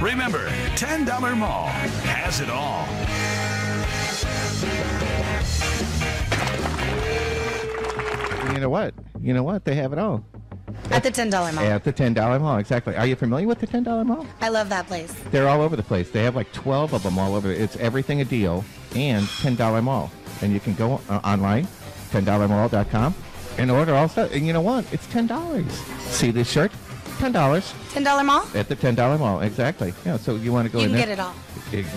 Remember, $10 Mall has it all. You know what? You know what? They have it all. At the $10 Mall. At the $10 Mall, exactly. Are you familiar with the $10 Mall? I love that place. They're all over the place. They have like 12 of them all over. It's everything a deal and $10 Mall. And you can go online, $10mall.com, and order all stuff. And you know what? It's $10. See this shirt? $10. $10 Mall? At the $10 Mall, exactly. Yeah, so you want to go You in can there? get it all.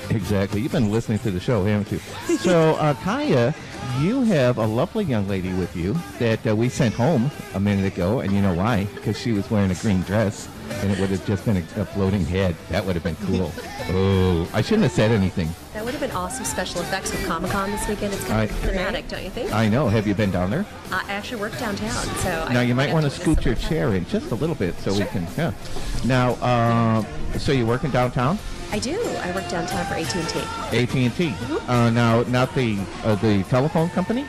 Exactly. You've been listening to the show, haven't you? So, Kaya, you have a lovely young lady with you that we sent home a minute ago, and you know why? Because she was wearing a green dress, and it would have just been a floating head. That would have been cool. Oh, I shouldn't have said anything. That would have been awesome special effects with Comic-Con this weekend. It's kind of thematic, don't you think? I know. Have you been down there? I actually work downtown, so... Now, you might want to scoot your chair in just a little bit so we can... Yeah. Now, so you're working downtown? I do. I work downtown for AT&T. AT&T. Now, not the telephone company?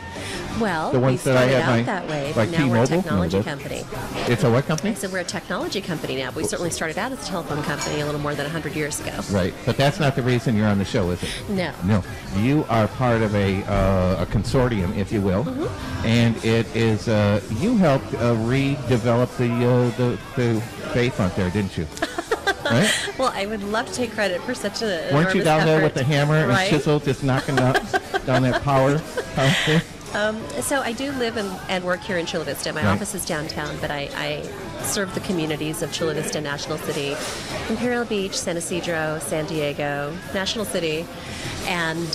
Well, the we ones that I started have out that way, but like now we're a T-Mobile? technology company. It's a what company? I said we're a technology company now, but we certainly started out as a telephone company a little more than 100 years ago. Right, but that's not the reason you're on the show, is it? No. No. You are part of a consortium, if you will, and it is, you helped redevelop the Bayfront there, didn't you? Right? Well, I would love to take credit for such a Weren't you down there effort. with the hammer Right? and chisel just knocking down that power thing? So I do live and work here in Chula Vista. My Right. office is downtown, but I serve the communities of Chula Vista, National City, Imperial Beach, San Isidro, San Diego, National City. And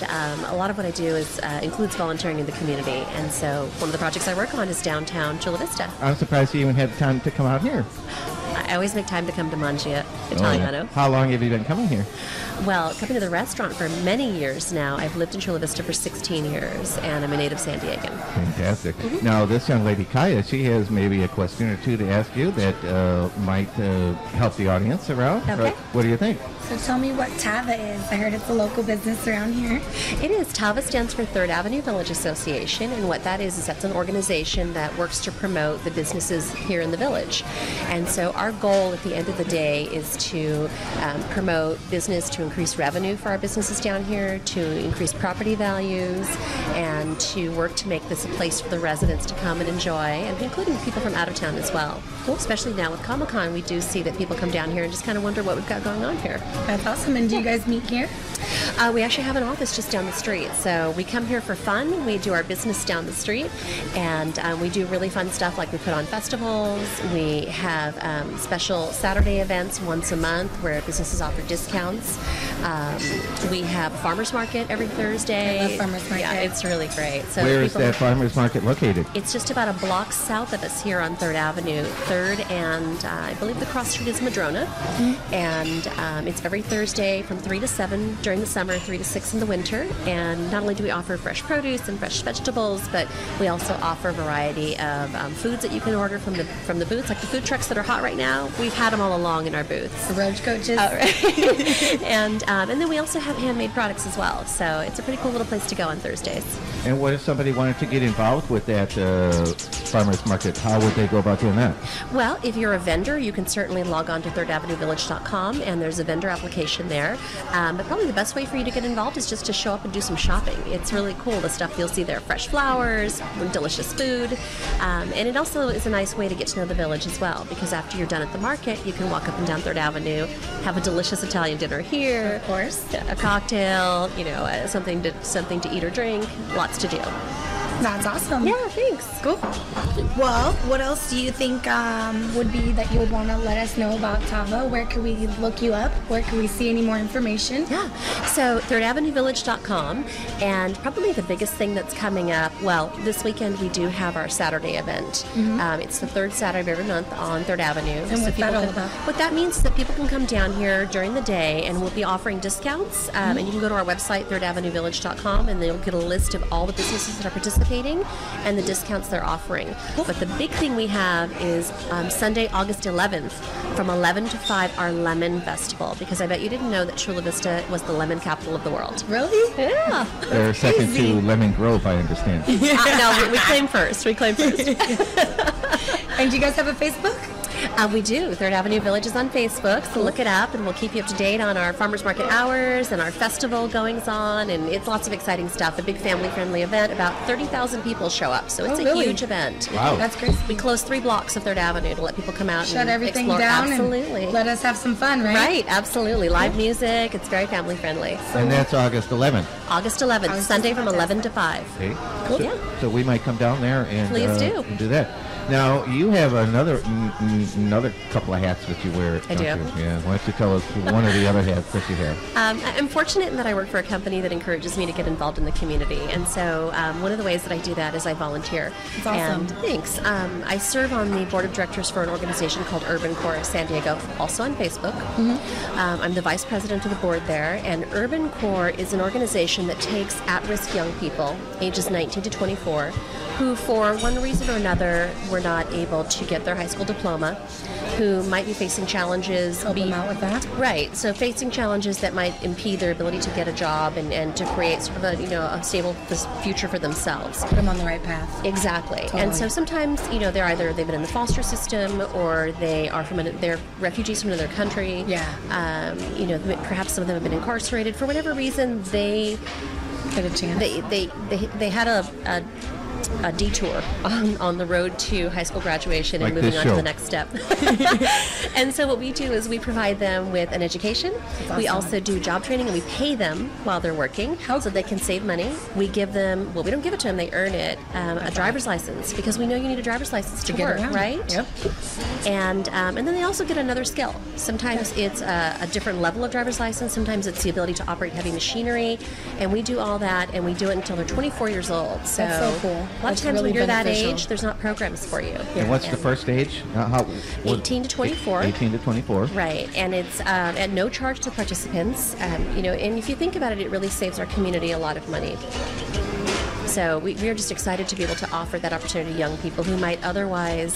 a lot of what I do is includes volunteering in the community. And so one of the projects I work on is downtown Chula Vista. I'm surprised you even had the time to come out here. I always make time to come to Mangia Italiano. Oh, yeah. How long have you been coming here? Well, coming to the restaurant for many years now. I've lived in Chula Vista for 16 years, and I'm a native San Diegan. Fantastic. Now, this young lady, Kaya, she has maybe a question or two to ask you that might help the audience around. Okay. What do you think? So tell me what TAVA is. I heard it's a local business around here. It is. TAVA stands for Third Avenue Village Association, and what that is that's an organization that works to promote the businesses here in the village. And so our goal at the end of the day is to promote business, to increase revenue for our businesses down here, to increase property values, and to work to make this a place for the residents to come and enjoy, and including people from out of town as well. Especially now with Comic-Con, we do see that people come down here and just kind of wonder what we've got going on here. That's awesome. And do you guys meet here? We actually have an office just down the street. So we come here for fun. We do our business down the street. And we do really fun stuff like we put on festivals. We have special Saturday events once a month where businesses offer discounts. We have a farmer's market every Thursday. I love farmer's market. Yeah, it's really great. So Where is people- that farmer's market located? It's just about a block south of us here on 3rd Avenue. 3rd and I believe the cross street is Madrona. And it's every Thursday from 3 to 7 during the summer, 3 to 6 in the winter. And not only do we offer fresh produce and fresh vegetables, but we also offer a variety of foods that you can order from the booths, like the food trucks that are hot right now. We've had them all along in our booths. The road coaches. Oh, right. and then we also have handmade products as well. So it's a pretty cool little place to go on Thursdays. And what if somebody wanted to get involved with that farmer's market? How would they go about doing that? Well, if you're a vendor, you can certainly log on to thirdavenuevillage.com, and there's a vendor application there. But probably the best way for you to get involved is just to show up and do some shopping. It's really cool, the stuff you'll see there. Fresh flowers, delicious food, and it also is a nice way to get to know the village as well, because after you're done at the market, you can walk up and down 3rd Avenue, have a delicious Italian dinner here. Of course. A cocktail, something to eat or drink. Lots to do. That's awesome. Yeah, thanks. Cool. Well, what else do you think would be that you would want to let us know about TAVA? Where can we look you up? Where can we see any more information? Yeah, so thirdavenuevillage.com, and probably the biggest thing that's coming up, well, this weekend we do have our Saturday event. It's the third Saturday of every month on 3rd Avenue. And what's that all about? What that means is that people can come down here during the day, and we'll be offering discounts, and you can go to our website, thirdavenuevillage.com, and they'll get a list of all the businesses that are participating and the discounts they're offering. But the big thing we have is Sunday, August 11th, from 11 to 5, our Lemon Festival, because I bet you didn't know that Chula Vista was the lemon capital of the world. Really? Yeah. They're second Crazy. to Lemon Grove, I understand. No, we claim first. We claim first. And do you guys have a Facebook? We do. Third Avenue Village is on Facebook, so look it up, and we'll keep you up to date on our farmers market hours and our festival goings on, and it's lots of exciting stuff. A big family-friendly event. About 30,000 people show up, so it's a huge event. Wow. That's crazy. We close 3 blocks of Third Avenue to let people come out Shut and everything explore. down Absolutely. and let us have some fun, right? Right, absolutely. Live music. It's very family-friendly. And that's August 11th. August 11th, Sunday from 11 to 5. Okay. Cool. So, Yeah. so we might come down there and Please do. and do that. Now you have another couple of hats that you wear. I don't do. You? Yeah. Why don't you tell us one of the other hats that you have? I'm fortunate in that I work for a company that encourages me to get involved in the community, and so one of the ways that I do that is I volunteer. That's awesome. And thanks. I serve on the board of directors for an organization called Urban Core of San Diego, also on Facebook. I'm the vice president of the board there, and Urban Core is an organization that takes at-risk young people, ages 19 to 24, who for one reason or another were not able to get their high school diploma, who might be facing challenges. Help them out with that. Right, so facing challenges that might impede their ability to get a job and to create sort of a stable future for themselves. Put them on the right path. Exactly. Totally. And so sometimes, they've been in the foster system, or they are they're refugees from another country. Yeah. Perhaps some of them have been incarcerated. For whatever reason, they Get a chance. they had a detour on the road to high school graduation and Like moving this on to show. the next step. And so what we do is we provide them with an education. We awesome. also do job training, and we pay them while they're working so they can save money. We give them, we don't give it to them, they earn it, a driver's license, because we know you need a driver's license to get work, around. right? Yep. And then they also get another skill. Sometimes it's a different level of driver's license. Sometimes it's the ability to operate heavy machinery. And we do all that, and we do it until they're 24 years old. So, That's so cool. a lot of That's times really when you're that beneficial. age, there's not programs for you. And what's the first age? 18 to 24. 18 to 24. Right, and it's at no charge to participants. And if you think about it, it really saves our community a lot of money. So we are just excited to be able to offer that opportunity to young people who might otherwise,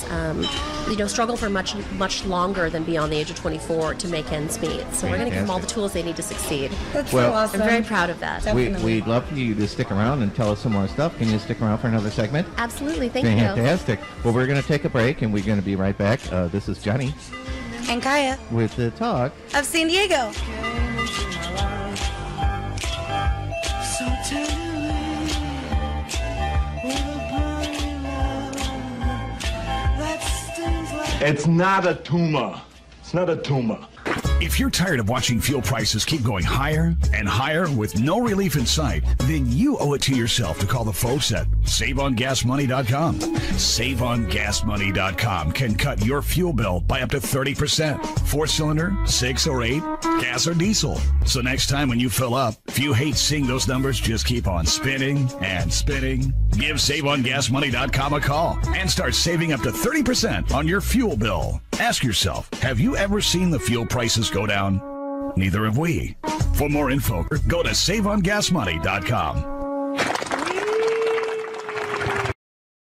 struggle for much longer than beyond the age of 24 to make ends meet. So we're going to give them all the tools they need to succeed. That's Well, so awesome. I'm very proud of that. Definitely. We'd love for you to stick around and tell us some more stuff. Can you stick around for another segment? Absolutely, thank you. Fantastic. Well, we're going to take a break, and we're going to be right back. This is Johnny And Kaya with the talk. of San Diego. It's not a tumor. It's not a tumor. If you're tired of watching fuel prices keep going higher and higher with no relief in sight, then you owe it to yourself to call the folks at SaveOnGasMoney.com. SaveOnGasMoney.com can cut your fuel bill by up to 30%. 4-cylinder, 6 or 8, gas or diesel. So next time when you fill up, if you hate seeing those numbers just keep on spinning and spinning, give SaveOnGasMoney.com a call and start saving up to 30% on your fuel bill. Ask yourself, have you ever seen the fuel prices go down? Neither have we. For more info, go to SaveOnGasMoney.com.